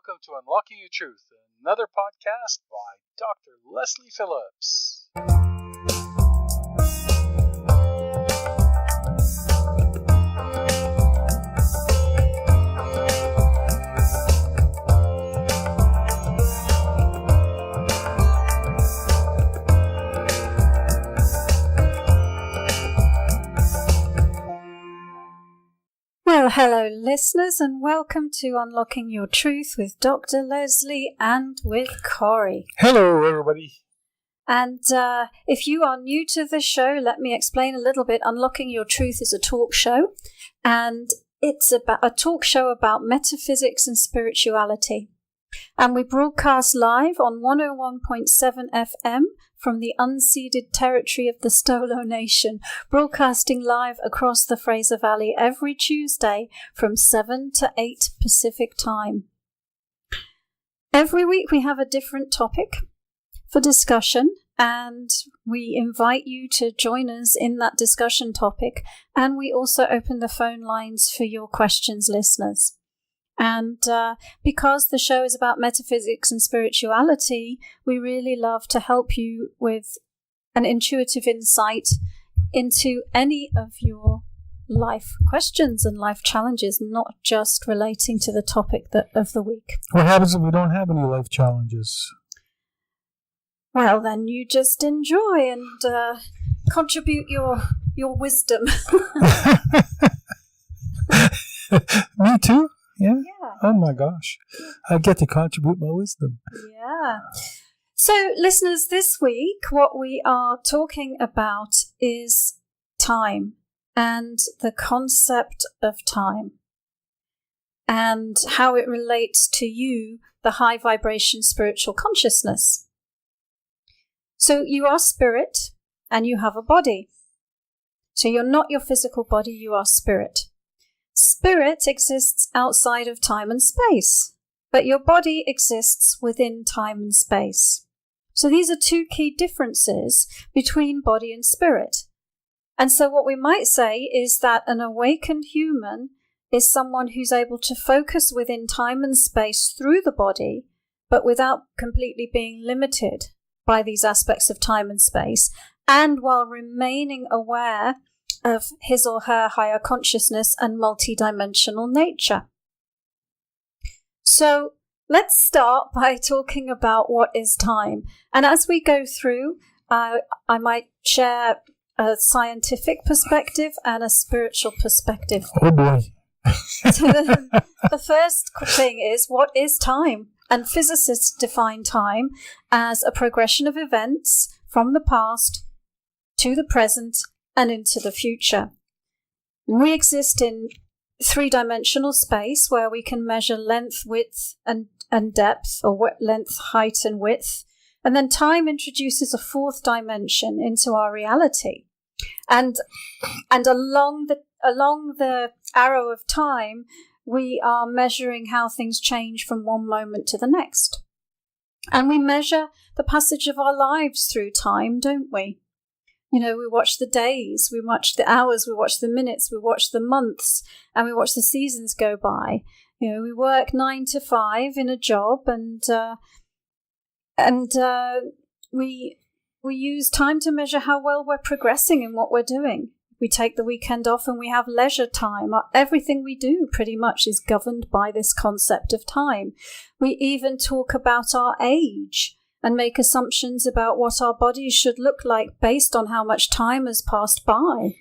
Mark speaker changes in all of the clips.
Speaker 1: welcome to Unlocking Your Truth, another podcast by Dr. Lesley Phillips.
Speaker 2: Well, hello listeners, and welcome to Unlocking Your Truth with Dr. Lesley and with Corey.
Speaker 1: Hello, everybody.
Speaker 2: And if you are new to the show, let me explain a little bit. Unlocking Your Truth is a talk show, and it's about a talk show about metaphysics and spirituality. And we broadcast live on 101.7 FM from the unceded territory of the Stolo Nation, broadcasting live across the Fraser Valley every Tuesday from 7 to 8 Pacific time. Every week we have a different topic for discussion, and we invite you to join us in that discussion topic, and we also open the phone lines for your questions, listeners. And because the show is about metaphysics and spirituality, we really love to help you with an intuitive insight into any of your life questions and life challenges, not just relating to the topic of the week.
Speaker 1: What happens if we don't have any life challenges?
Speaker 2: Well, then you just enjoy and contribute your wisdom.
Speaker 1: Me too? Yeah?
Speaker 2: Yeah.
Speaker 1: Oh my gosh. I get to contribute my wisdom.
Speaker 2: Yeah. So, listeners, this week what we are talking about is time and the concept of time and how it relates to you, the high vibration spiritual consciousness. So, you are spirit and you have a body. So, you're not your physical body, you are spirit. Spirit exists outside of time and space, but your body exists within time and space. So these are two key differences between body and spirit. And so what we might say is that an awakened human is someone who's able to focus within time and space through the body, but without completely being limited by these aspects of time and space, and while remaining aware of his or her higher consciousness and multidimensional nature. So let's start by talking about what is time. And as we go through, I might share a scientific perspective and a spiritual perspective.
Speaker 1: Oh boy.
Speaker 2: So the first thing is, what is time? And physicists define time as a progression of events from the past to the present and into the future. We exist in three-dimensional space where we can measure length, width, and depth, or length, height, and width. And then time introduces a fourth dimension into our reality. And along the arrow of time, we are measuring how things change from one moment to the next. And we measure the passage of our lives through time, don't we? You know, we watch the days, we watch the hours, we watch the minutes, we watch the months, and we watch the seasons go by. You know, we work 9 to 5 in a job, and we use time to measure how well we're progressing in what we're doing. We take the weekend off and we have leisure time. Everything we do pretty much is governed by this concept of time. We even talk about our age and make assumptions about what our bodies should look like based on how much time has passed by.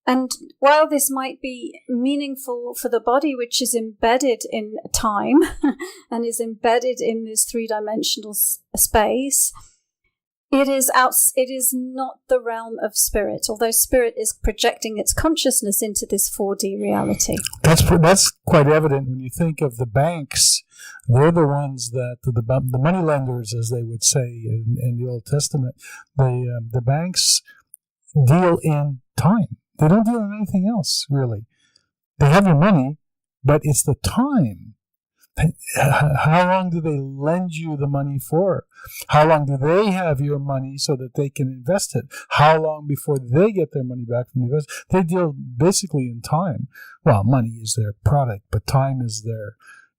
Speaker 2: And while this might be meaningful for the body, which is embedded in time and is embedded in this three-dimensional space, it is not the realm of spirit, although spirit is projecting its consciousness into this 4D reality.
Speaker 1: That's quite evident when you think of the banks. They're the ones that, the money lenders, as they would say in the Old Testament, the banks deal in time. They don't deal in anything else, really. They have your money, but it's the time. How long do they lend you the money for? How long do they have your money so that they can invest it? How long before they get their money back from the investment? They deal basically in time. Well, money is their product, but time is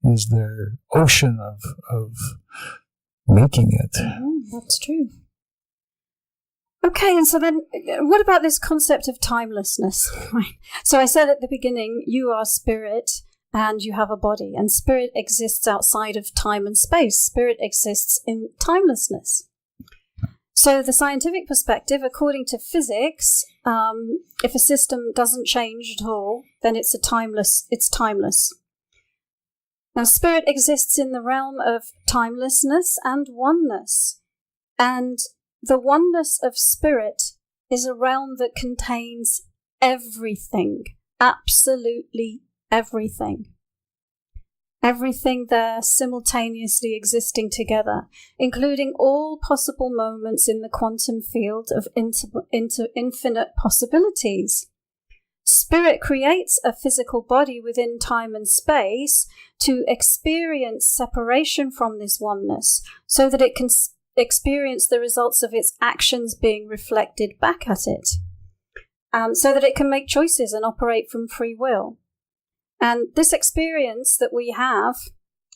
Speaker 1: is their ocean of making it.
Speaker 2: That's true. Okay, and so then what about this concept of timelessness? So I said at the beginning, you are spirit and you have a body, and spirit exists outside of time and space. Spirit exists in timelessness. So the scientific perspective, according to physics, if a system doesn't change at all, then it's timeless. Now, spirit exists in the realm of timelessness and oneness. And the oneness of spirit is a realm that contains everything, absolutely everything. Everything there simultaneously existing together, including all possible moments in the quantum field of infinite possibilities. Spirit creates a physical body within time and space to experience separation from this oneness, so that it can experience the results of its actions being reflected back at it, so that it can make choices and operate from free will. And this experience that we have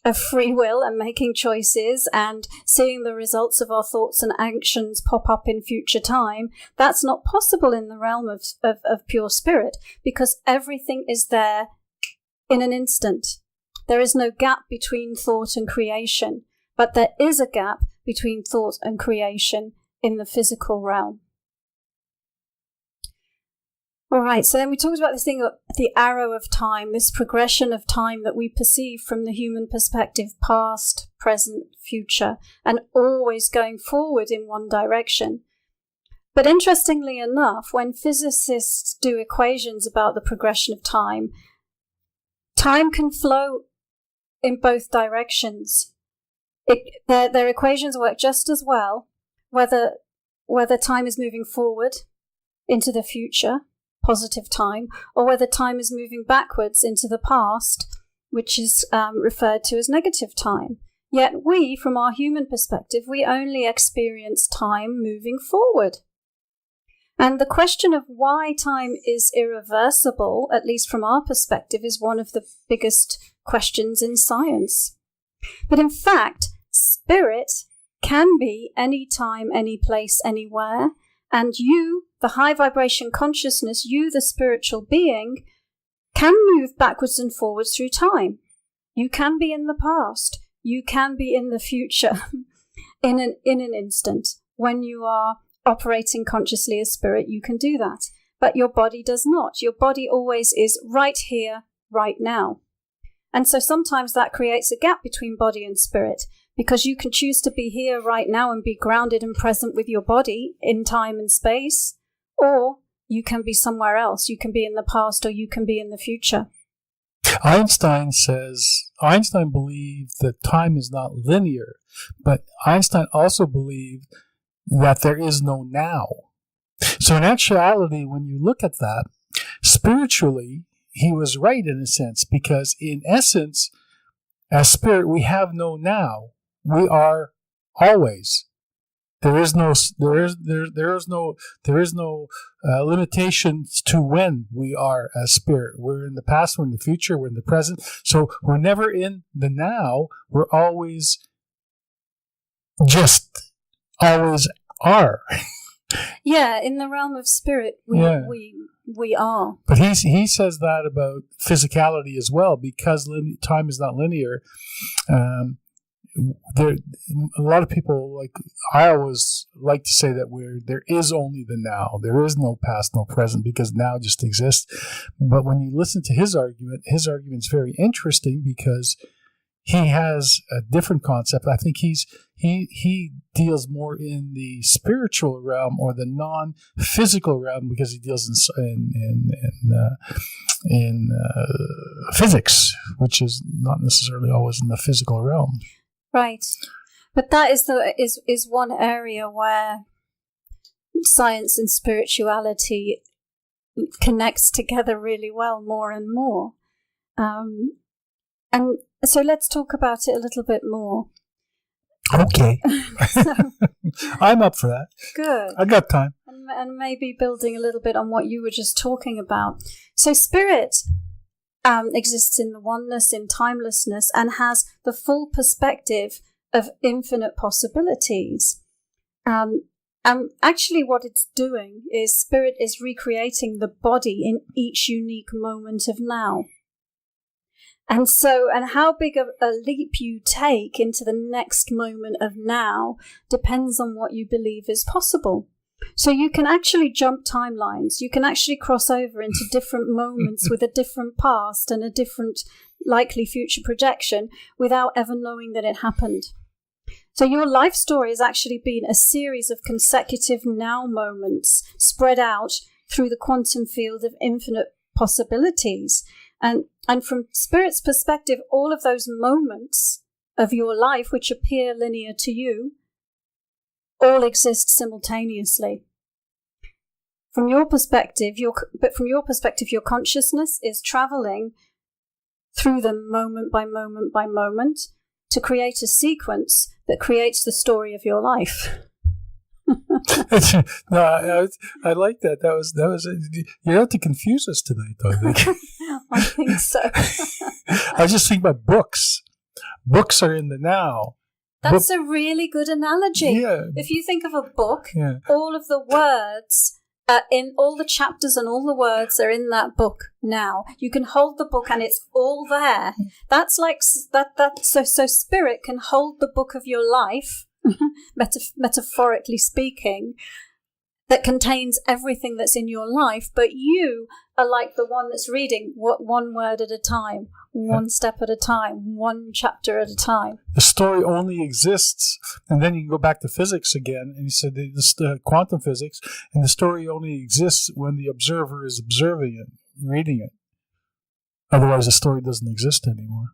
Speaker 2: of free will and making choices and seeing the results of our thoughts and actions pop up in future time, that's not possible in the realm of pure spirit, because everything is there in an instant. There is no gap between thought and creation, but there is a gap between thought and creation in the physical realm. All right, so then we talked about this thing, the arrow of time, this progression of time that we perceive from the human perspective, past, present, future, and always going forward in one direction. But interestingly enough, when physicists do equations about the progression of time can flow in both directions. Their equations work just as well, whether time is moving forward into the future, positive time, or whether time is moving backwards into the past, which is referred to as negative time. Yet we, from our human perspective, we only experience time moving forward. And the question of why time is irreversible, at least from our perspective, is one of the biggest questions in science. But in fact, spirit can be any time, any place, anywhere, and you, the high vibration consciousness, you, the spiritual being, can move backwards and forwards through time. You can be in the past. You can be in the future in an instant. When you are operating consciously as spirit, you can do that. But your body does not. Your body always is right here, right now. And so sometimes that creates a gap between body and spirit, because you can choose to be here right now and be grounded and present with your body in time and space, or you can be somewhere else. You can be in the past, or you can be in the future.
Speaker 1: Einstein believed that time is not linear, but Einstein also believed that there is no now. So in actuality, when you look at that, spiritually, he was right in a sense, because in essence, as spirit, we have no now. We are always. There is no limitations to when we are as spirit. We're in the past, we're in the future, we're in the present. So we're never in the now. We're always always are.
Speaker 2: Yeah, in the realm of spirit, we are.
Speaker 1: But he says that about physicality as well, because time is not linear. A lot of people, like I always like to say that there is only the now. There is no past, no present, because now just exists. But when you listen to his argument's very interesting, because he has a different concept. I think he deals more in the spiritual realm or the non-physical realm, because he deals in physics, which is not necessarily always in the physical realm.
Speaker 2: Right, but that is one area where science and spirituality connects together really well, more and more. And so let's talk about it a little bit more.
Speaker 1: Okay. I'm up for that.
Speaker 2: Good.
Speaker 1: I got time.
Speaker 2: And maybe building a little bit on what you were just talking about. So spirit exists in the oneness, in timelessness, and has the full perspective of infinite possibilities. Actually what it's doing is spirit is recreating the body in each unique moment of now. And how big of a leap you take into the next moment of now depends on what you believe is possible. So you can actually jump timelines. You can actually cross over into different moments with a different past and a different likely future projection without ever knowing that it happened. So your life story has actually been a series of consecutive now moments spread out through the quantum field of infinite possibilities. And from Spirit's perspective, all of those moments of your life, which appear linear to you, all exist simultaneously. From your perspective, your consciousness is traveling through them moment by moment by moment to create a sequence that creates the story of your life.
Speaker 1: No, I like that. That was. You have to confuse us tonight, though. I think.
Speaker 2: I think so.
Speaker 1: I was just thinking about books. Books are in the now.
Speaker 2: That's a really good analogy.
Speaker 1: Yeah.
Speaker 2: If you think of a book, all of the words in all the chapters and all the words are in that book now. You can hold the book and it's all there. That's like that. So Spirit can hold the book of your life, metaphorically speaking, that contains everything that's in your life, but you are like the one that's reading one word at a time, one step at a time, one chapter at a time.
Speaker 1: The story only exists, and then you can go back to physics again, and you said the quantum physics, and the story only exists when the observer is observing it, reading it. Otherwise, the story doesn't exist anymore.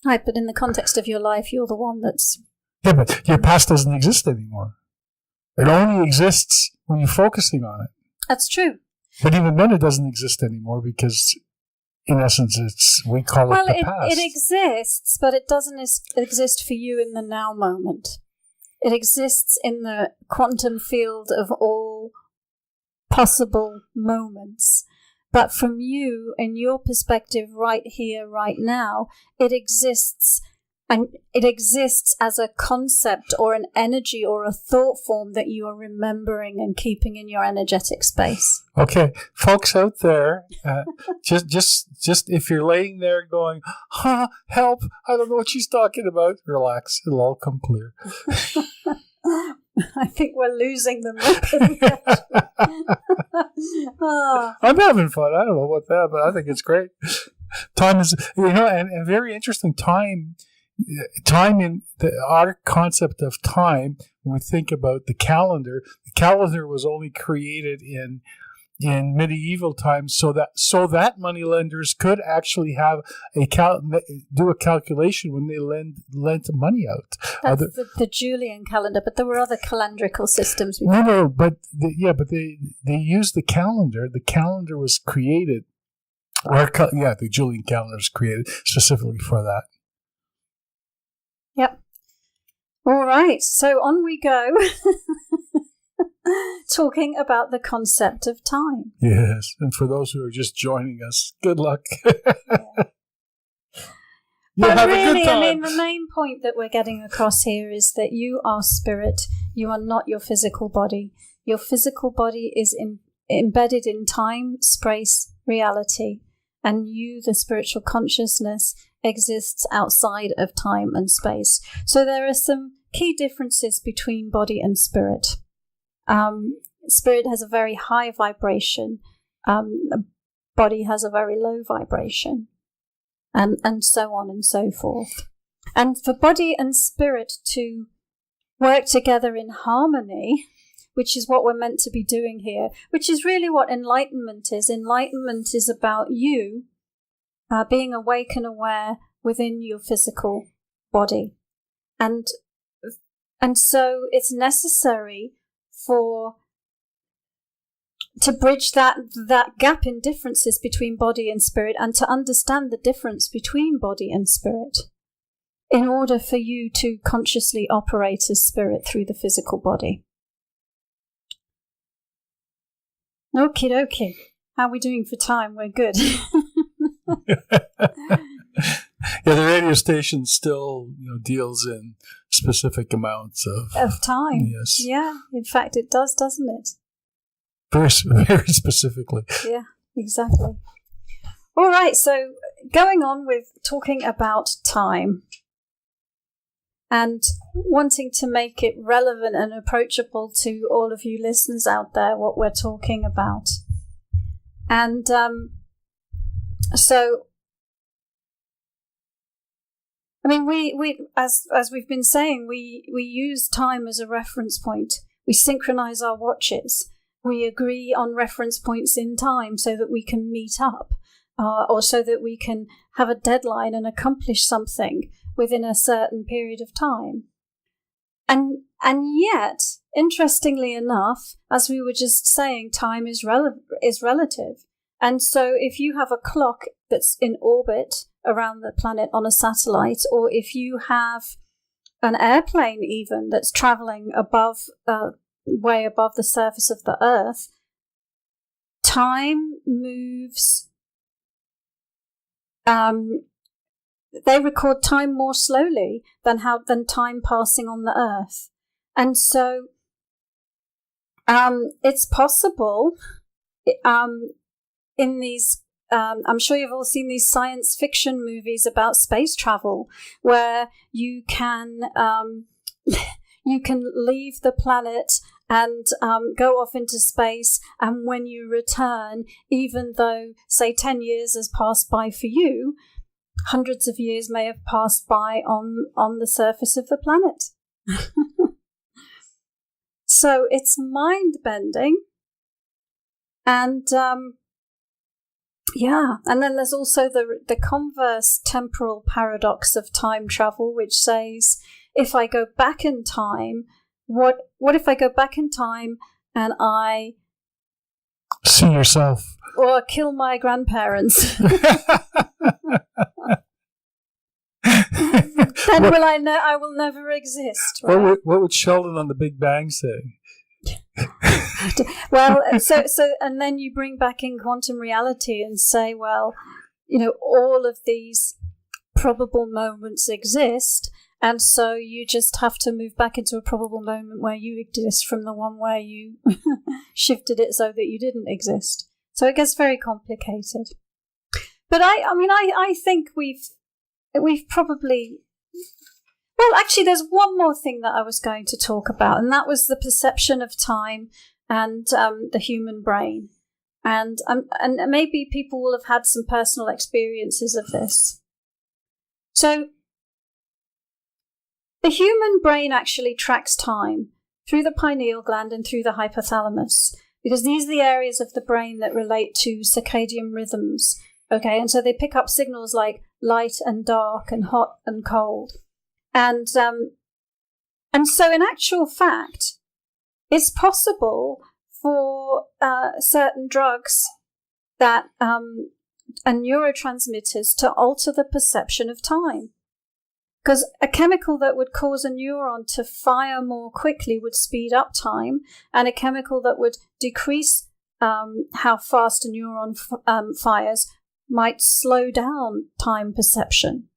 Speaker 2: Right, but in the context of your life, you're the one that's...
Speaker 1: Yeah, but your past doesn't exist anymore. It only exists when you're focusing on it.
Speaker 2: That's true.
Speaker 1: But even then, it doesn't exist anymore because, in essence, we call it the past.
Speaker 2: Well, it exists, but it doesn't exist for you in the now moment. It exists in the quantum field of all possible moments. But from you, in your perspective, right here, right now, it exists. And it exists as a concept or an energy or a thought form that you are remembering and keeping in your energetic space.
Speaker 1: Okay, folks out there, just if you're laying there going, help, I don't know what she's talking about, relax, it'll all come clear.
Speaker 2: I think we're losing them.
Speaker 1: I'm having fun. I don't know about that, but I think it's great. Time is, and very interesting. Time in our concept of time, when we think about the calendar was only created in medieval times so that moneylenders could actually have do a calculation when they lent money out.
Speaker 2: That's the Julian calendar, but there were other calendrical systems before.
Speaker 1: No, but they used the calendar. The calendar was created, the Julian calendar was created specifically for that.
Speaker 2: Yep. All right. So on we go. Talking about the concept of time.
Speaker 1: Yes. And for those who are just joining us, good luck.
Speaker 2: But really, I mean, the main point that we're getting across here is that you are spirit. You are not your physical body. Your physical body is embedded in time, space, reality. And you, the spiritual consciousness, exists outside of time and space. So there are some key differences between body and spirit. Spirit has a very high vibration. Body has a very low vibration. And so on and so forth. And for body and spirit to work together in harmony, which is what we're meant to be doing here, which is really what enlightenment is. Enlightenment is about you being awake and aware within your physical body. And so it's necessary to bridge that gap in differences between body and spirit, and to understand the difference between body and spirit in order for you to consciously operate as spirit through the physical body. Okie dokie. How are we doing for time? We're good.
Speaker 1: Yeah, the radio station still, deals in specific amounts
Speaker 2: of time.
Speaker 1: Yes.
Speaker 2: Yeah, in fact, it does, doesn't it?
Speaker 1: Very, very specifically.
Speaker 2: Yeah, exactly. All right, so going on with talking about time and wanting to make it relevant and approachable to all of you listeners out there, what we're talking about. And so, I mean, we as we've been saying, we use time as a reference point. We synchronize our watches. We agree on reference points in time so that we can meet up, or so that we can have a deadline and accomplish something within a certain period of time. And yet, interestingly enough, as we were just saying, time is relative. And so if you have a clock that's in orbit around the planet on a satellite, or if you have an airplane even that's traveling above, way above the surface of the Earth, time moves. They record time more slowly than time passing on the Earth, and so it's possible. In these, I'm sure you've all seen these science fiction movies about space travel, where you can leave the planet and go off into space, and when you return, even though, say, 10 years has passed by for you, hundreds of years may have passed by on the surface of the planet. So it's mind-bending. And and then there's also the converse temporal paradox of time travel, which says, if I go back in time, what if I go back in time and I
Speaker 1: see yourself,
Speaker 2: or kill my grandparents? Then I will never exist. Right?
Speaker 1: What would Sheldon on the Big Bang say?
Speaker 2: Well, so and then you bring back in quantum reality and say, well, all of these probable moments exist, and so you just have to move back into a probable moment where you exist from the one where you shifted it so that you didn't exist. So it gets very complicated. But I think we've probably. Well, actually, there's one more thing that I was going to talk about, and that was the perception of time and the human brain. And maybe people will have had some personal experiences of this. So the human brain actually tracks time through the pineal gland and through the hypothalamus, because these are the areas of the brain that relate to circadian rhythms. Okay, and so they pick up signals like light and dark and hot and cold. And so in actual fact, it's possible for certain drugs that and neurotransmitters to alter the perception of time. Because a chemical that would cause a neuron to fire more quickly would speed up time, and a chemical that would decrease how fast a neuron fires might slow down time perception.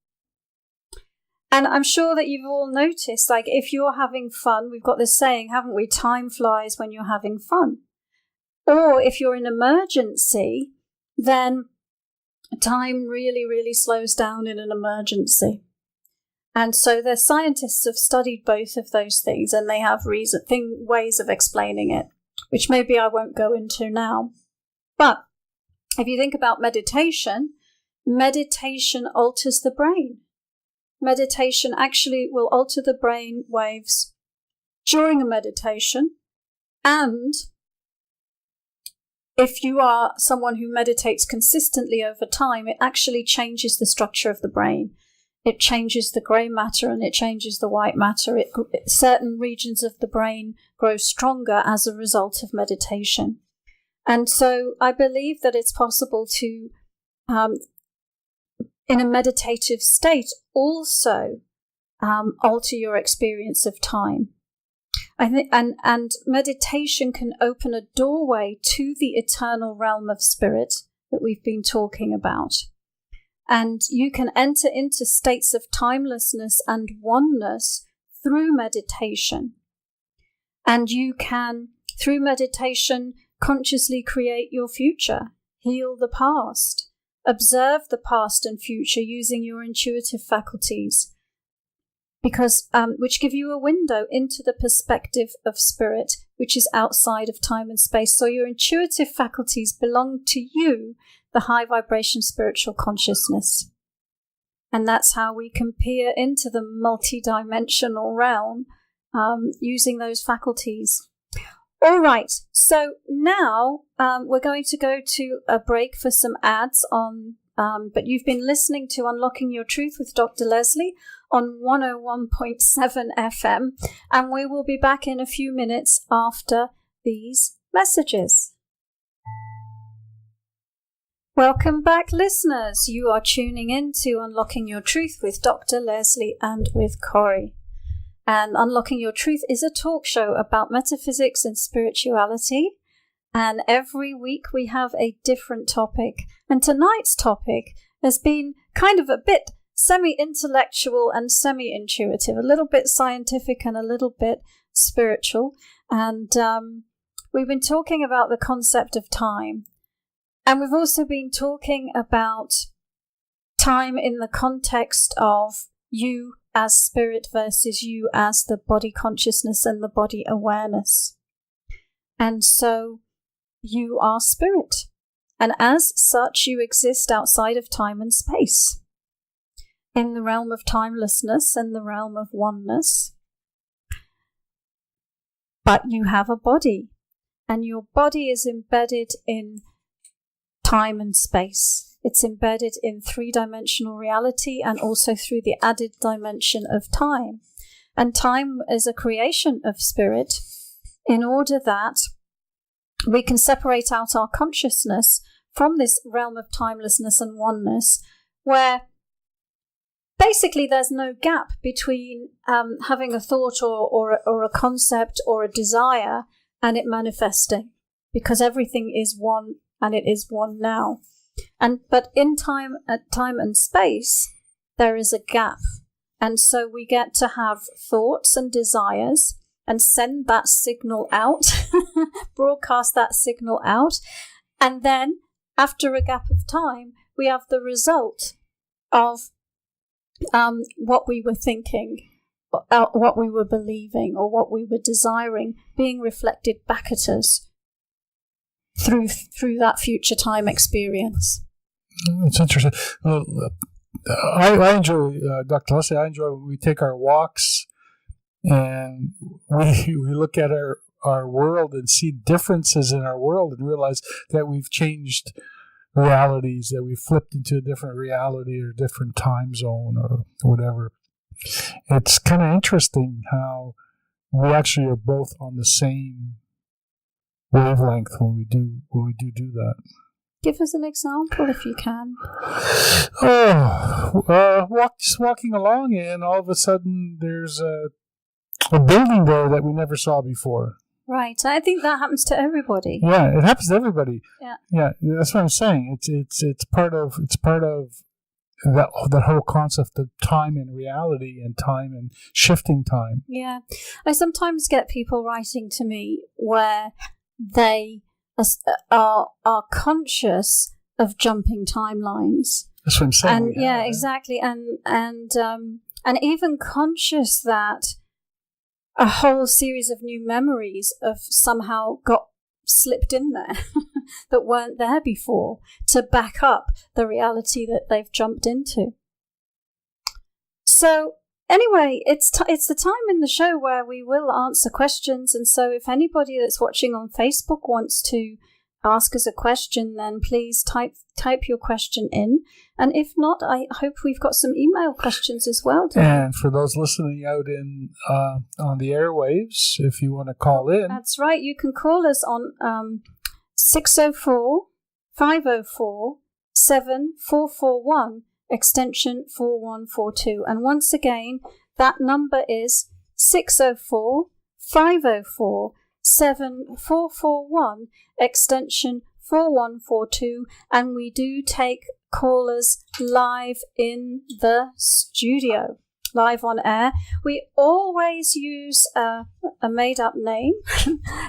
Speaker 2: And I'm sure that you've all noticed, like, if you're having fun, we've got this saying, haven't we? Time flies when you're having fun. Or if you're in emergency, then time really, really slows down in an emergency. And so the scientists have studied both of those things, and they have ways of explaining it, which maybe I won't go into now. But if you think about meditation alters the brain. Meditation actually will alter the brain waves during a meditation, and if you are someone who meditates consistently over time, it actually changes the structure of the brain. It changes the grey matter and it changes the white matter. Certain regions of the brain grow stronger as a result of meditation. And so I believe that it's possible to, in a meditative state, also alter your experience of time. I think, and meditation can open a doorway to the eternal realm of spirit that we've been talking about. And you can enter into states of timelessness and oneness through meditation. And you can, through meditation, consciously create your future, heal the past, observe the past and future using your intuitive faculties, because which give you a window into the perspective of spirit, which is outside of time and space. So your intuitive faculties belong to you, the high vibration spiritual consciousness. And that's how we can peer into the multi-dimensional realm using those faculties. All right, so now we're going to go to a break for some ads on, but you've been listening to Unlocking Your Truth with Dr. Lesley on 101.7 FM, and we will be back in a few minutes after these messages. Welcome back, listeners. You are tuning in to Unlocking Your Truth with Dr. Lesley and with Corey. And Unlocking Your Truth is a talk show about metaphysics and spirituality. And every week we have a different topic. And tonight's topic has been kind of a bit semi-intellectual and semi-intuitive, a little bit scientific and a little bit spiritual. And we've been talking about the concept of time. And we've also been talking about time in the context of you as spirit versus you as the body consciousness and the body awareness. And so you are spirit. And as such, you exist outside of time and space, in the realm of timelessness and the realm of oneness. But you have a body, and your body is embedded in time and space. It's embedded in three-dimensional reality and also through the added dimension of time. And time is a creation of spirit in order that we can separate out our consciousness from this realm of timelessness and oneness, where basically there's no gap between having a thought or a concept or a desire and it manifesting, because everything is one. And it is one now. But in time and space, there is a gap. And so we get to have thoughts and desires and send that signal out, broadcast that signal out. And then after a gap of time, we have the result of what we were thinking, what we were believing, or what we were desiring being reflected back at us through that future time experience.
Speaker 1: It's interesting. Well, I enjoy, Dr. Lesley, I enjoy when we take our walks and we look at our world and see differences in our world and realize that we've changed realities, that we've flipped into a different reality or different time zone or whatever. It's kind of interesting how we actually are both on the same wavelength when we do that.
Speaker 2: Give us an example if you can.
Speaker 1: Just walking along and all of a sudden there's a building there that we never saw before.
Speaker 2: Right, I think that happens to everybody.
Speaker 1: Yeah, it happens to everybody.
Speaker 2: Yeah,
Speaker 1: that's what I'm saying. It's part of that whole concept of time and reality and time and shifting time.
Speaker 2: Yeah, I sometimes get people writing to me where they are conscious of jumping timelines.
Speaker 1: That's what I'm saying.
Speaker 2: And yeah, exactly. And even conscious that a whole series of new memories have somehow got slipped in there that weren't there before to back up the reality that they've jumped into. So anyway, it's the time in the show where we will answer questions, and so if anybody that's watching on Facebook wants to ask us a question, then please type your question in. And if not, I hope we've got some email questions as well today.
Speaker 1: And for those listening out in on the airwaves, if you want to call in.
Speaker 2: That's right. You can call us on 604-504-7441, extension 4142. And once again, that number is 604-504-7441, extension 4142, and we do take callers live in the studio, live on air. We always use a made-up name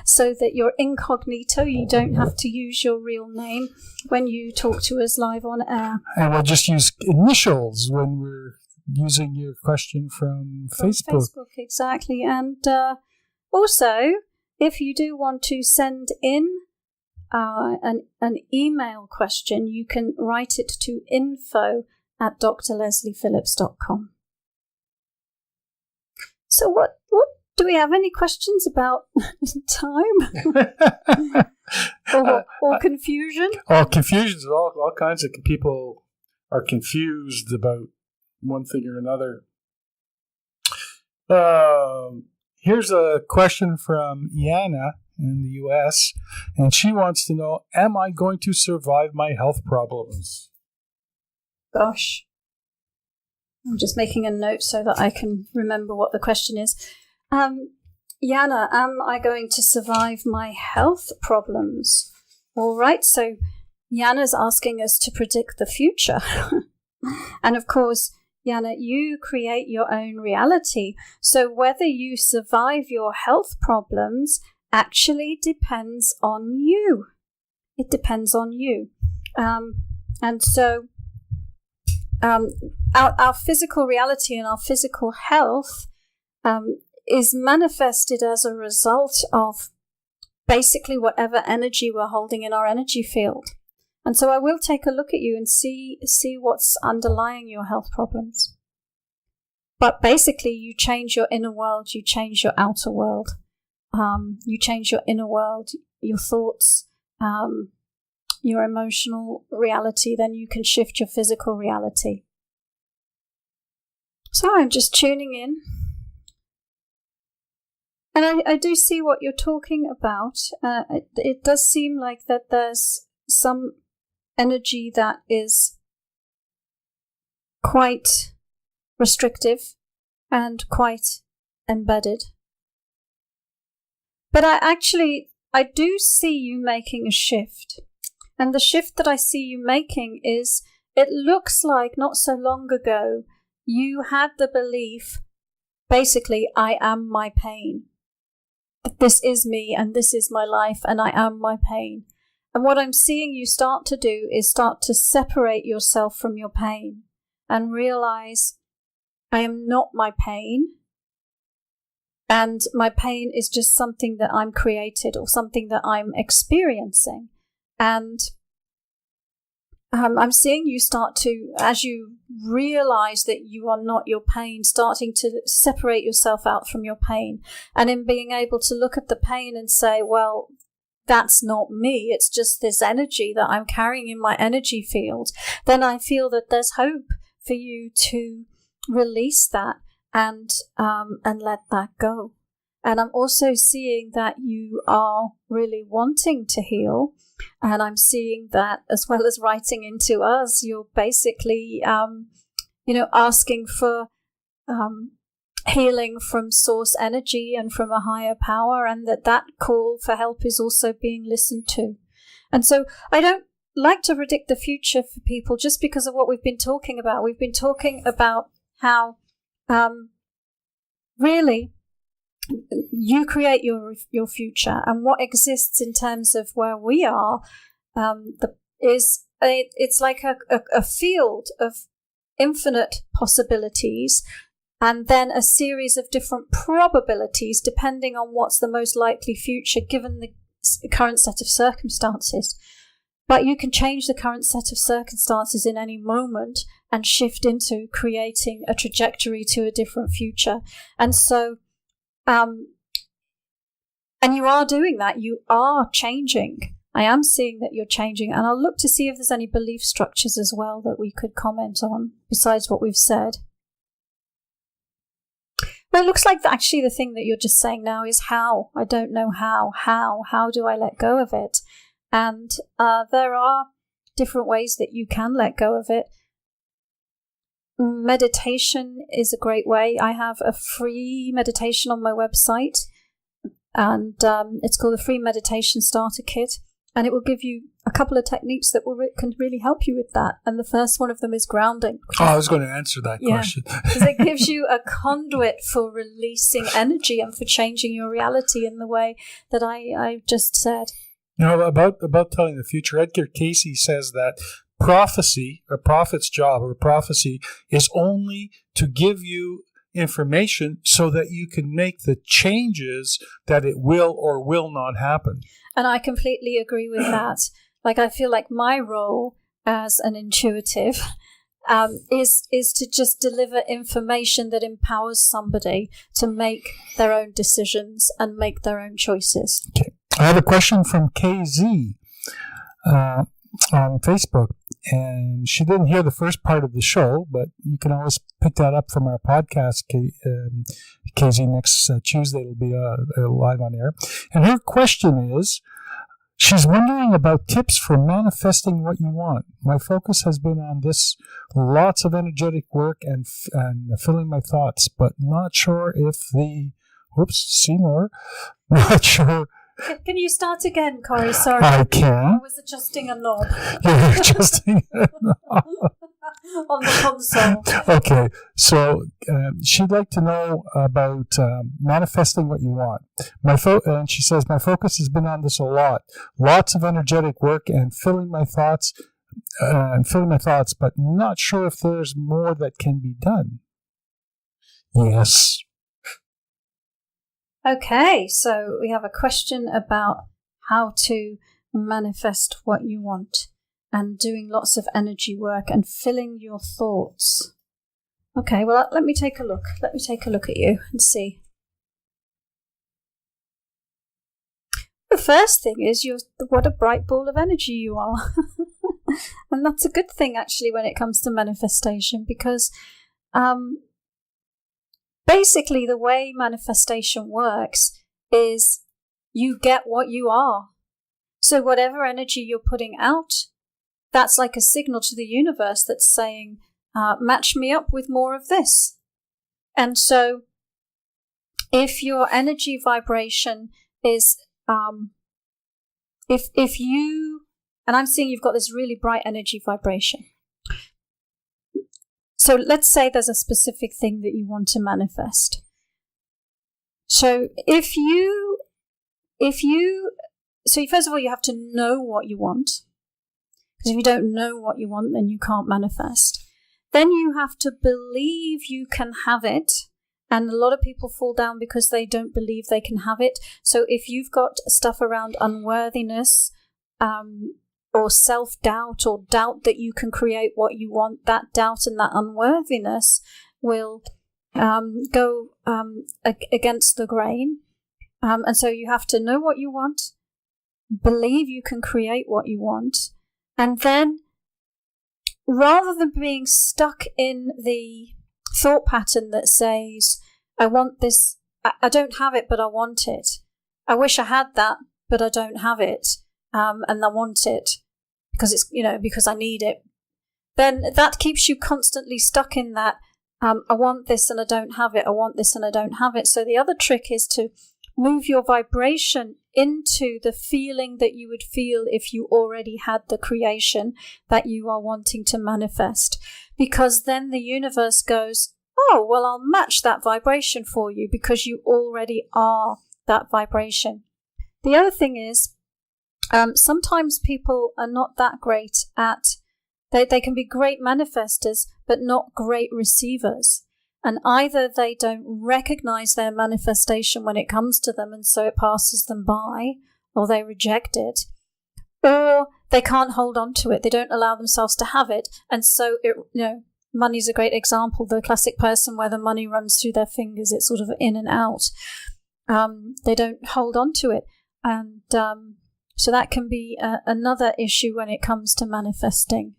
Speaker 2: so that you're incognito. You don't have to use your real name when you talk to us live on air.
Speaker 1: And we'll just use initials when we're using your question from Facebook.
Speaker 2: Facebook, exactly. And also, if you do want to send in an email question, you can write it to info@drlesleyphillips.com. So what do we have any questions about time? or confusion?
Speaker 1: Confusions. All kinds of people are confused about one thing or another. Here's a question from Iana in the U.S., and she wants to know, am I going to survive my health problems?
Speaker 2: Gosh. I'm just making a note so that I can remember what the question is. Yana, am I going to survive my health problems? All right, so Yana's asking us to predict the future. And of course, Yana, you create your own reality. So whether you survive your health problems actually depends on you. It depends on you. And so our physical reality and our physical health is manifested as a result of basically whatever energy we're holding in our energy field. And so I will take a look at you and see what's underlying your health problems. But basically, you change your inner world, you change your outer world. You change your inner world, your thoughts, your emotional reality, then you can shift your physical reality. So I'm just tuning in. And I do see what you're talking about. It does seem like that there's some energy that is quite restrictive and quite embedded. But I do see you making a shift. And the shift that I see you making is, it looks like not so long ago, you had the belief, basically, I am my pain. This is me and this is my life and I am my pain. And what I'm seeing you start to do is start to separate yourself from your pain and realize, I am not my pain. And my pain is just something that I'm created or something that I'm experiencing. And I'm seeing you start to, as you realize that you are not your pain, starting to separate yourself out from your pain. And in being able to look at the pain and say, well, that's not me. It's just this energy that I'm carrying in my energy field. Then I feel that there's hope for you to release that and let that go. And I'm also seeing that you are really wanting to heal. And I'm seeing that, as well as writing into us, you're basically, asking for healing from source energy and from a higher power, and that call for help is also being listened to. And so I don't like to predict the future for people just because of what we've been talking about. We've been talking about how really you create your future, and what exists in terms of where we are it's like a field of infinite possibilities, and then a series of different probabilities depending on what's the most likely future given the current set of circumstances. But you can change the current set of circumstances in any moment and shift into creating a trajectory to a different future. And so and you are doing that. You are changing. I am seeing that you're changing. And I'll look to see if there's any belief structures as well that we could comment on besides what we've said. But it looks like actually the thing that you're just saying now is how. I don't know how. How do I let go of it? And there are different ways that you can let go of it. Meditation is a great way. I have a free meditation on my website, and it's called the Free Meditation Starter Kit, and it will give you a couple of techniques that can really help you with that. And the first one of them is grounding.
Speaker 1: I was going to answer that question.
Speaker 2: Because it gives you a conduit for releasing energy and for changing your reality in the way that I just said.
Speaker 1: About telling the future, Edgar Cayce says that prophecy, a prophet's job or prophecy, is only to give you information so that you can make the changes that it will or will not happen.
Speaker 2: And I completely agree with that. Like, I feel like my role as an intuitive is to just deliver information that empowers somebody to make their own decisions and make their own choices.
Speaker 1: Okay. I have a question from KZ on Facebook, and she didn't hear the first part of the show, but you can always pick that up from our podcast, KZ. Next Tuesday it'll be live on air. And her question is, she's wondering about tips for manifesting what you want. My focus has been on this, lots of energetic work and filling my thoughts, but not sure if not sure.
Speaker 2: Can you start again, Corey? Sorry.
Speaker 1: I can.
Speaker 2: I was adjusting a knob.
Speaker 1: You're adjusting a knob.
Speaker 2: On the console.
Speaker 1: Okay, so she'd like to know about manifesting what you want. And she says, my focus has been on this a lot. Lots of energetic work and filling my thoughts, but not sure if there's more that can be done. Yes.
Speaker 2: Okay, so we have a question about how to manifest what you want and doing lots of energy work and filling your thoughts. Okay, well, let me take a look. Let me take a look at you and see. The first thing is what a bright ball of energy you are. And that's a good thing, actually, when it comes to manifestation, because basically, the way manifestation works is you get what you are. So whatever energy you're putting out, that's like a signal to the universe that's saying, match me up with more of this. And so if your energy vibration is, if you, and I'm seeing you've got this really bright energy vibration. So let's say there's a specific thing that you want to manifest. So so first of all, you have to know what you want. Because if you don't know what you want, then you can't manifest. Then you have to believe you can have it. And a lot of people fall down because they don't believe they can have it. So if you've got stuff around unworthiness, or self-doubt or doubt that you can create what you want, that doubt and that unworthiness will go against the grain. And so you have to know what you want, believe you can create what you want, and then rather than being stuck in the thought pattern that says, I want this, I don't have it, but I want it. I wish I had that, but I don't have it, and I want it. Because it's, because I need it, then that keeps you constantly stuck in that, I want this and I don't have it, I want this and I don't have it. So the other trick is to move your vibration into the feeling that you would feel if you already had the creation that you are wanting to manifest. Because then the universe goes, oh, well, I'll match that vibration for you because you already are that vibration. The other thing is, sometimes people are not that great at, they can be great manifestors, but not great receivers. And either they don't recognize their manifestation when it comes to them, and so it passes them by, or they reject it, or they can't hold on to it. They don't allow themselves to have it. And so, money's a great example. The classic person where the money runs through their fingers, it's sort of in and out. They don't hold on to it. And, so that can be another issue when it comes to manifesting.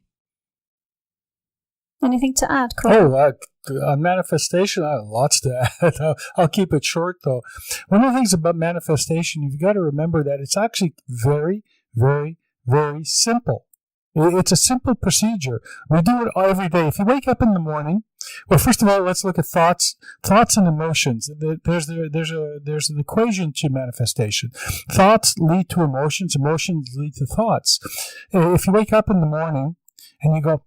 Speaker 2: Anything to add, Corey?
Speaker 1: On manifestation, I have lots to add. I'll keep it short, though. One of the things about manifestation, you've got to remember that it's actually very, very, very simple. It's a simple procedure. We do it every day. If you wake up in the morning, well, first of all, let's look at thoughts and emotions. There's an equation to manifestation. Thoughts lead to emotions. Emotions lead to thoughts. If you wake up in the morning and you go,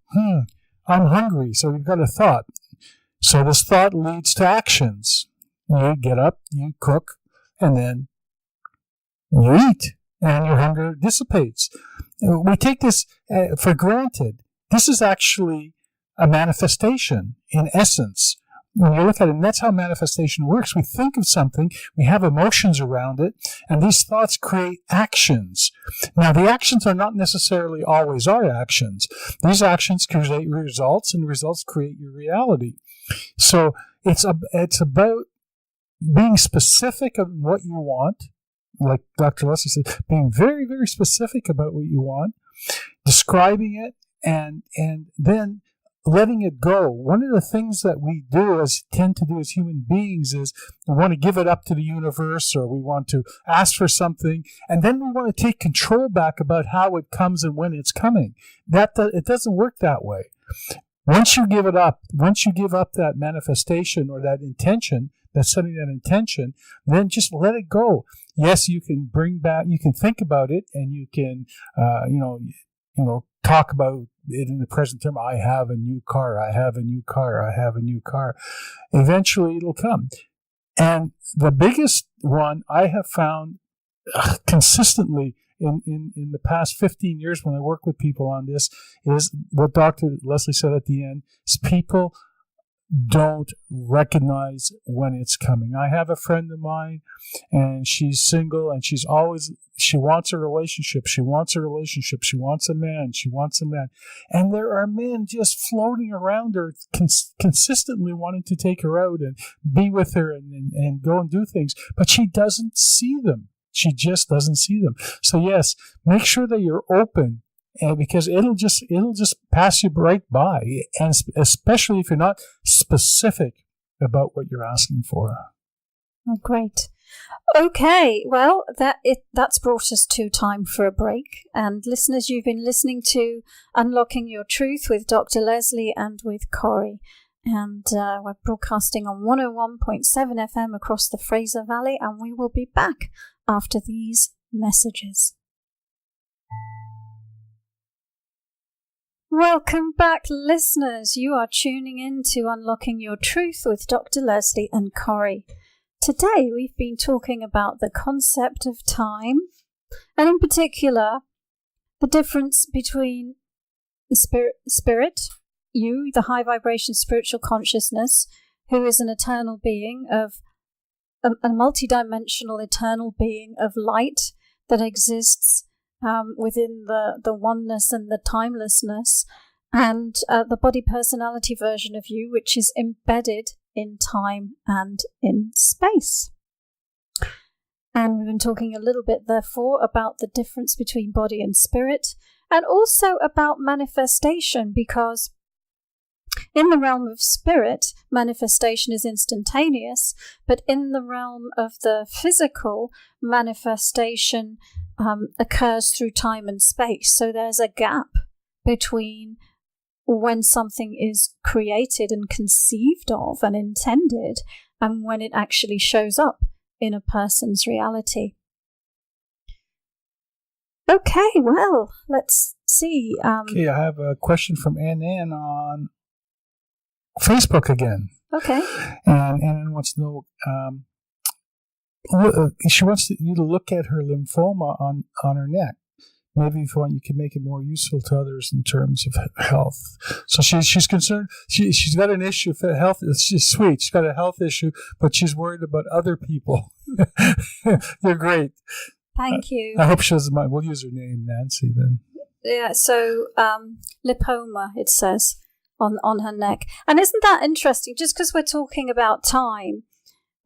Speaker 1: I'm hungry, so you've got a thought. So this thought leads to actions. You get up, you cook, and then you eat, and your hunger dissipates. We take this for granted. This is actually a manifestation in essence. When you look at it, and that's how manifestation works. We think of something, we have emotions around it, and these thoughts create actions. Now, the actions are not necessarily always our actions. These actions create results, and results create your reality. So it's about being specific of what you want, like Dr. Lesley said, being very, very specific about what you want, describing it, and then letting it go. One of the things that we tend to do as human beings is we want to give it up to the universe, or we want to ask for something, and then we want to take control back about how it comes and when it's coming. It doesn't work that way. Once you give it up, once you give up that manifestation or that intention, that's setting that intention, then just let it go. Yes, you can you can think about it, and you can, talk about it in the present term. I have a new car. I have a new car. I have a new car. Eventually, it'll come. And the biggest one I have found consistently in the past 15 years when I work with people on this is what Dr. Lesley said at the end, is people don't recognize when it's coming. I have a friend of mine, and she's single, and she wants a relationship. She wants a relationship. She wants a man. She wants a man. And there are men just floating around her, consistently wanting to take her out and be with her and go and do things. But she doesn't see them. She just doesn't see them. So yes, make sure that you're open, because it'll just pass you right by, and especially if you're not specific about what you're asking for.
Speaker 2: Oh, great. Okay, well, that's brought us to time for a break. And listeners, you've been listening to Unlocking Your Truth with Dr. Lesley and with Corey. And we're broadcasting on 101.7 FM across the Fraser Valley, and we will be back after these messages. Welcome back, listeners. You are tuning in to Unlocking Your Truth with Dr. Lesley and Corey. Today, we've been talking about the concept of time, and in particular, the difference between the spirit, you, the high vibration spiritual consciousness, who is an eternal being of a multidimensional eternal being of light that exists within the oneness and the timelessness, and the body personality version of you, which is embedded in time and in space. And we've been talking a little bit, therefore, about the difference between body and spirit, and also about manifestation, because in the realm of spirit, manifestation is instantaneous, but in the realm of the physical, manifestation occurs through time and space. So there's a gap between when something is created and conceived of and intended, and when it actually shows up in a person's reality. Okay, well, let's see.
Speaker 1: Okay, I have a question from Ann on Facebook again.
Speaker 2: Okay.
Speaker 1: And Ann wants to know, she wants you to look at her lymphoma on her neck. Maybe if you can make it more useful to others in terms of health. So she's concerned. She's got an issue for health. She's sweet. She's got a health issue, but she's worried about other people. You're great.
Speaker 2: Thank you.
Speaker 1: I hope she doesn't mind. We'll use her name, Nancy, then.
Speaker 2: Yeah, so lipoma, it says, on her neck. And isn't that interesting? Just because we're talking about time,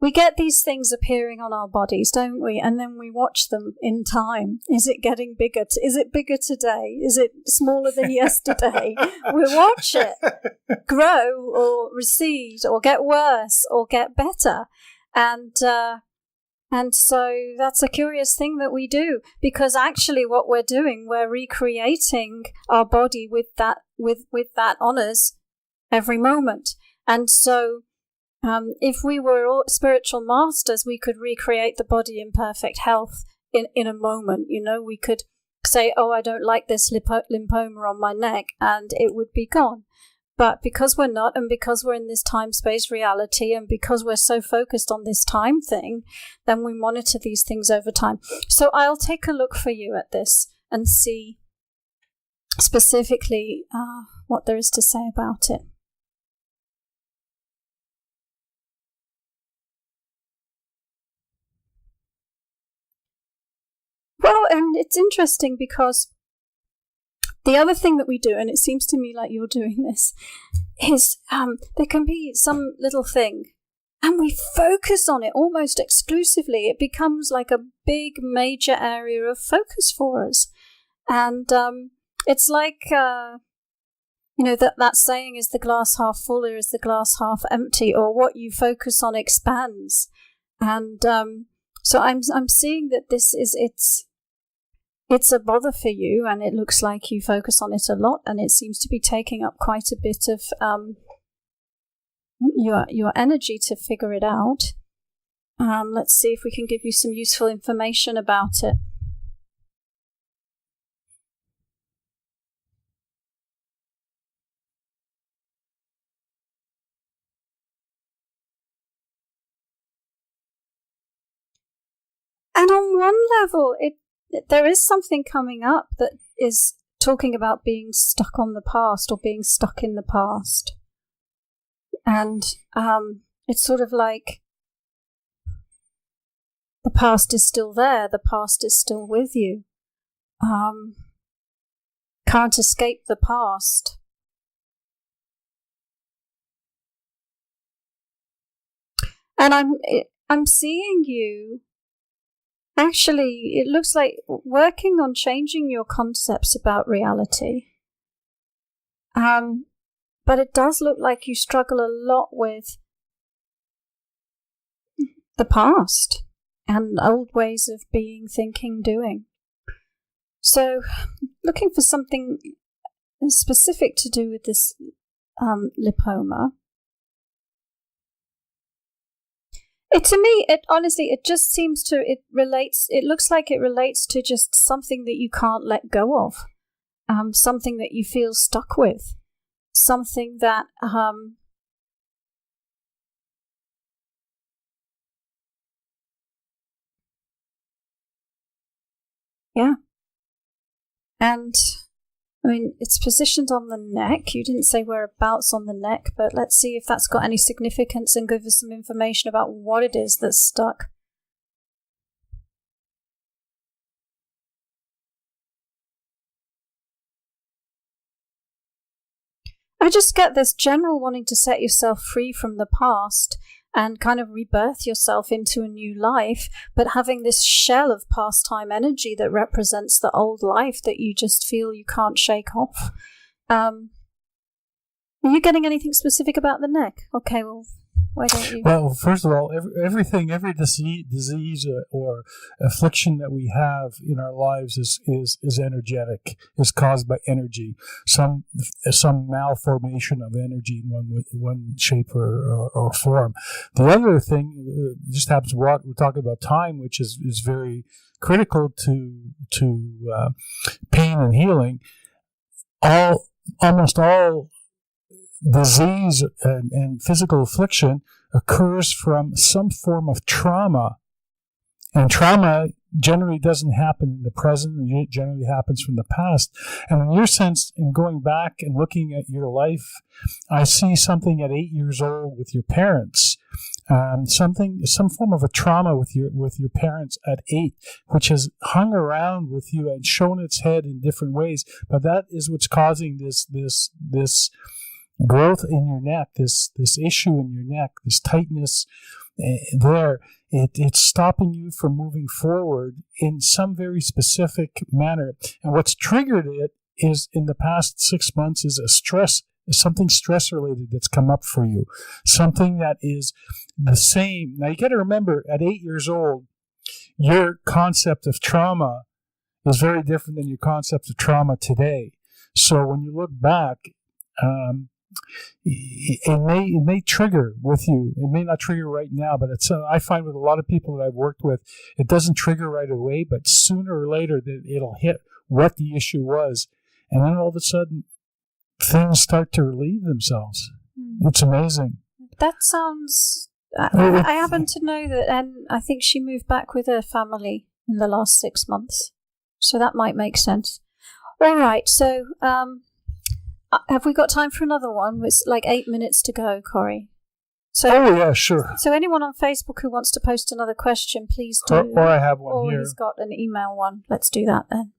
Speaker 2: we get these things appearing on our bodies, don't we? And then we watch them in time. Is it getting bigger? Is it bigger today? Is it smaller than yesterday? We watch it grow or recede or get worse or get better. And And so that's a curious thing that we do, because actually what we're doing, we're recreating our body with that honors every moment. And so if we were all spiritual masters, we could recreate the body in perfect health in a moment. We could say, oh, I don't like this lymphoma on my neck, and it would be gone. But because we're not, and because we're in this time-space reality, and because we're so focused on this time thing, then we monitor these things over time. So I'll take a look for you at this and see specifically what there is to say about it. Well, and it's interesting because the other thing that we do, and it seems to me like you're doing this, is there can be some little thing and we focus on it almost exclusively. It becomes like a big major area of focus for us. And it's like, that saying, is the glass half full or is the glass half empty, or what you focus on expands. And so I'm seeing that this is, it's a bother for you, and it looks like you focus on it a lot, and it seems to be taking up quite a bit of your energy to figure it out. Let's see if we can give you some useful information about it. And on one level, there is something coming up that is talking about being stuck on the past or being stuck in the past. And it's sort of like the past is still there, the past is still with you. Can't escape the past. And I'm seeing you. Actually, it looks like working on changing your concepts about reality. But it does look like you struggle a lot with the past and old ways of being, thinking, doing. So, looking for something specific to do with this lipoma. To me, it just seems to, it looks like it relates to just something that you can't let go of, something that you feel stuck with, something that, yeah. And, I mean, it's positioned on the neck. You didn't say whereabouts on the neck, but let's see if that's got any significance and give us some information about what it is that's stuck. I just get this general wanting to set yourself free from the past and kind of rebirth yourself into a new life, but having this shell of pastime energy that represents the old life that you just feel you can't shake off. Are you getting anything specific about the neck? Okay, well, why don't you?
Speaker 1: Well, first of all, every disease or affliction that we have in our lives is energetic, is caused by energy, some malformation of energy in one shape or form. The other thing just happens. We're talking about time, which is very critical to pain and healing. Almost all disease and physical affliction occurs from some form of trauma. And trauma generally doesn't happen in the present, it generally happens from the past. And in your sense, in going back and looking at your life, I see something at 8 years old with your parents, some form of a trauma with your parents at 8, which has hung around with you and shown its head in different ways. But that is what's causing this growth in your neck, this issue in your neck, this tightness there. It's stopping you from moving forward in some very specific manner. And what's triggered it is, in the past 6 months, is something stress related that's come up for you. Something that is the same. Now you got to remember, at 8 years old, your concept of trauma is very different than your concept of trauma today. So when you look back, it may trigger with you. It may not trigger right now, but I find with a lot of people that I've worked with, it doesn't trigger right away, but sooner or later it'll hit what the issue was. And then all of a sudden, things start to relieve themselves. It's amazing.
Speaker 2: That sounds... I happen to know that, and I think she moved back with her family in the last 6 months. So that might make sense. All right, so have we got time for another one? It's like 8 minutes to go, Corey.
Speaker 1: So, yeah, sure.
Speaker 2: So anyone on Facebook who wants to post another question, please do.
Speaker 1: Or I have one here.
Speaker 2: Or he's got an email one. Let's do that then.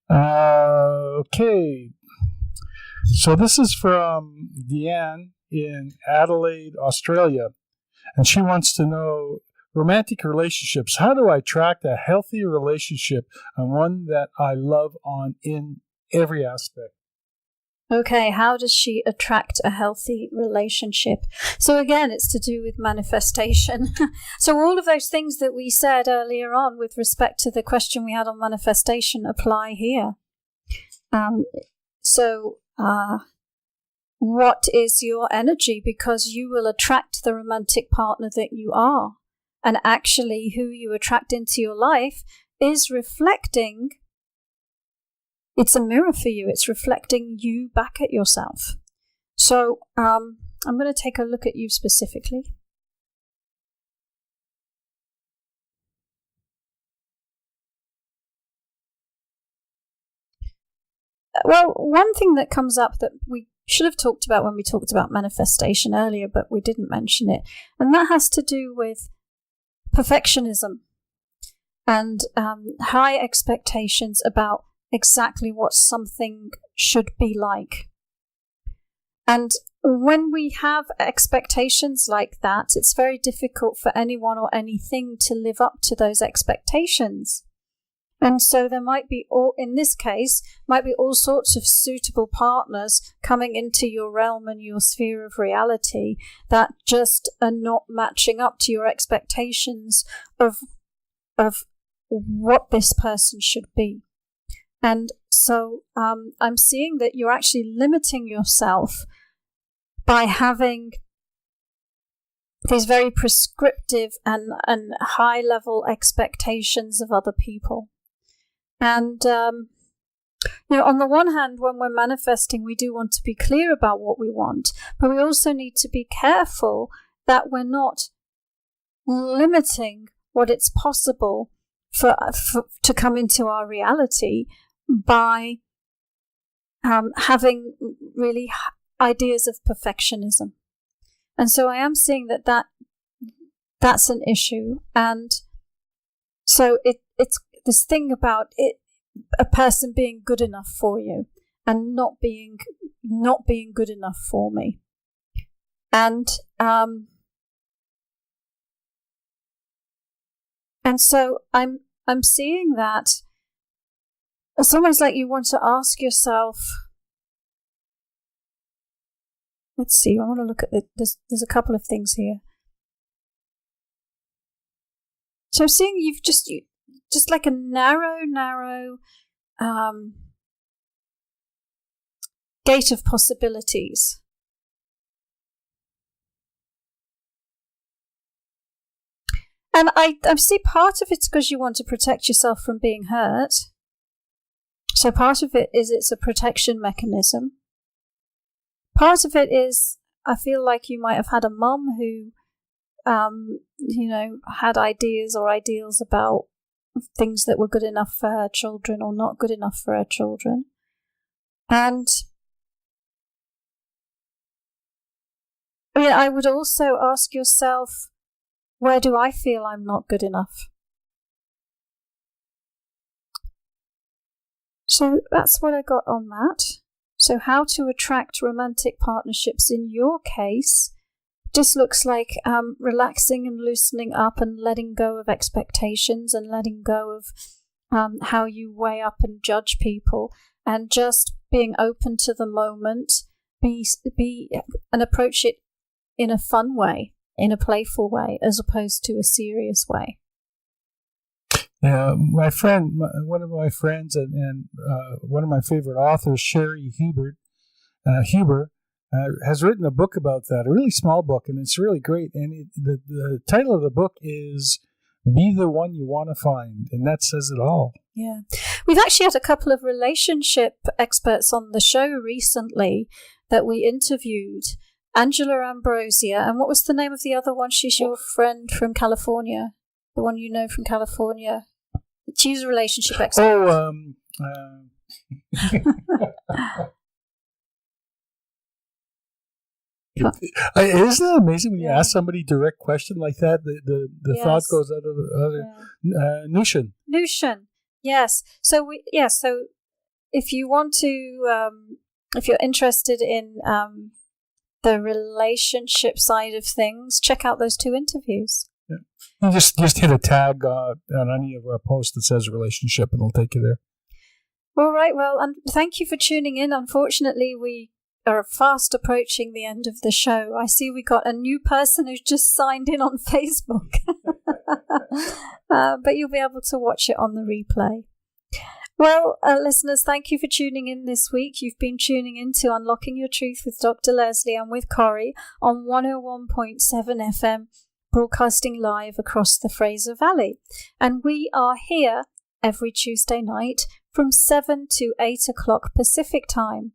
Speaker 1: Okay. So this is from Deanne in Adelaide, Australia. And she wants to know, romantic relationships, how do I attract a healthy relationship and one that I love in every aspect?
Speaker 2: Okay, how does she attract a healthy relationship? So again, it's to do with manifestation. So all of those things that we said earlier on with respect to the question we had on manifestation apply here. What is your energy? Because you will attract the romantic partner that you are. And actually, who you attract into your life is reflecting. It's a mirror for you. It's reflecting you back at yourself. So I'm going to take a look at you specifically. Well, one thing that comes up that we should have talked about when we talked about manifestation earlier, but we didn't mention it, and that has to do with perfectionism and high expectations about exactly what something should be like. And when we have expectations like that, it's very difficult for anyone or anything to live up to those expectations. And so there might be, in this case, might be all sorts of suitable partners coming into your realm and your sphere of reality that just are not matching up to your expectations of what this person should be. And so I'm seeing that you're actually limiting yourself by having these very prescriptive and high-level expectations of other people. And, on the one hand, when we're manifesting, we do want to be clear about what we want, but we also need to be careful that we're not limiting what it's possible for to come into our reality by having really ideas of perfectionism. And so I am seeing that's an issue. And so it's this thing about a person being good enough for you and not being good enough for me. And so I'm seeing that it's almost like you want to ask yourself, let's see, I want to look at there's a couple of things here. So I'm seeing you've just like a narrow gate of possibilities. And I see part of it's because you want to protect yourself from being hurt. So part of it is it's a protection mechanism. Part of it is I feel like you might have had a mum who, had ideas or ideals about things that were good enough for her children or not good enough for her children. And I would also ask yourself, where do I feel I'm not good enough? So that's what I got on that. So how to attract romantic partnerships in your case just looks like relaxing and loosening up and letting go of expectations and letting go of how you weigh up and judge people and just being open to the moment, and approach it in a fun way, in a playful way, as opposed to a serious way.
Speaker 1: My friend, one of my friends, and one of my favorite authors, Sherry Huber, has written a book about that, a really small book, and it's really great. And the title of the book is "Be the One You Want to Find," and that says it all.
Speaker 2: Yeah. We've actually had a couple of relationship experts on the show recently that we interviewed. Angela Ambrosia, and what was the name of the other one? She's your friend from California, the one you know from California. She's a relationship expert.
Speaker 1: Isn't it amazing when you ask somebody a direct question like that? The yes. thought goes out of the other. Nushin.
Speaker 2: Yes. So if you want to, if you're interested in the relationship side of things, check out those 2 interviews.
Speaker 1: Yeah. You just hit a tag on any of our posts that says relationship, and it'll take you there.
Speaker 2: All right. Well, and thank you for tuning in. Unfortunately, we are fast approaching the end of the show. I see we got a new person who's just signed in on Facebook. But you'll be able to watch it on the replay. Well, listeners, thank you for tuning in this week. You've been tuning in to Unlocking Your Truth with Dr. Lesley and with Corrie on 101.7 FM, broadcasting live across the Fraser Valley. And we are here every Tuesday night from 7 to 8 o'clock Pacific time.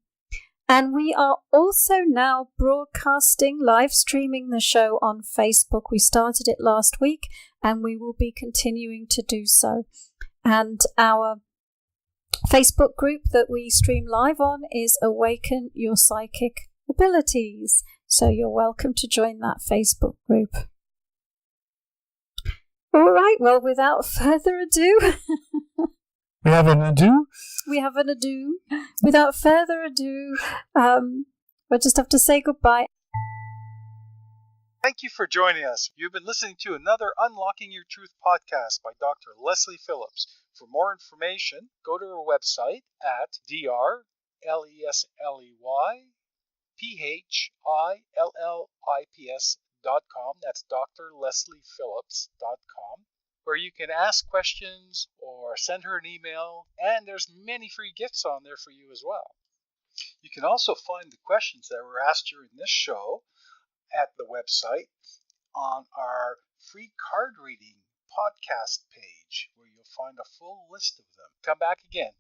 Speaker 2: And we are also now broadcasting, live streaming the show on Facebook. We started it last week and we will be continuing to do so. And our Facebook group that we stream live on is Awaken Your Psychic Abilities. So you're welcome to join that Facebook group. All right, well, without further ado...
Speaker 1: We have an adieu?
Speaker 2: We have an adieu. Without further ado, we'll just have to say goodbye.
Speaker 1: Thank you for joining us. You've been listening to another Unlocking Your Truth podcast by Dr. Lesley Phillips. For more information, go to our website at drlesleyphillips.com. That's drlesleyphillips.com. Where you can ask questions or send her an email, and there's many free gifts on there for you as well. You can also find the questions that were asked during this show at the website on our free card reading podcast page, where you'll find a full list of them. Come back again.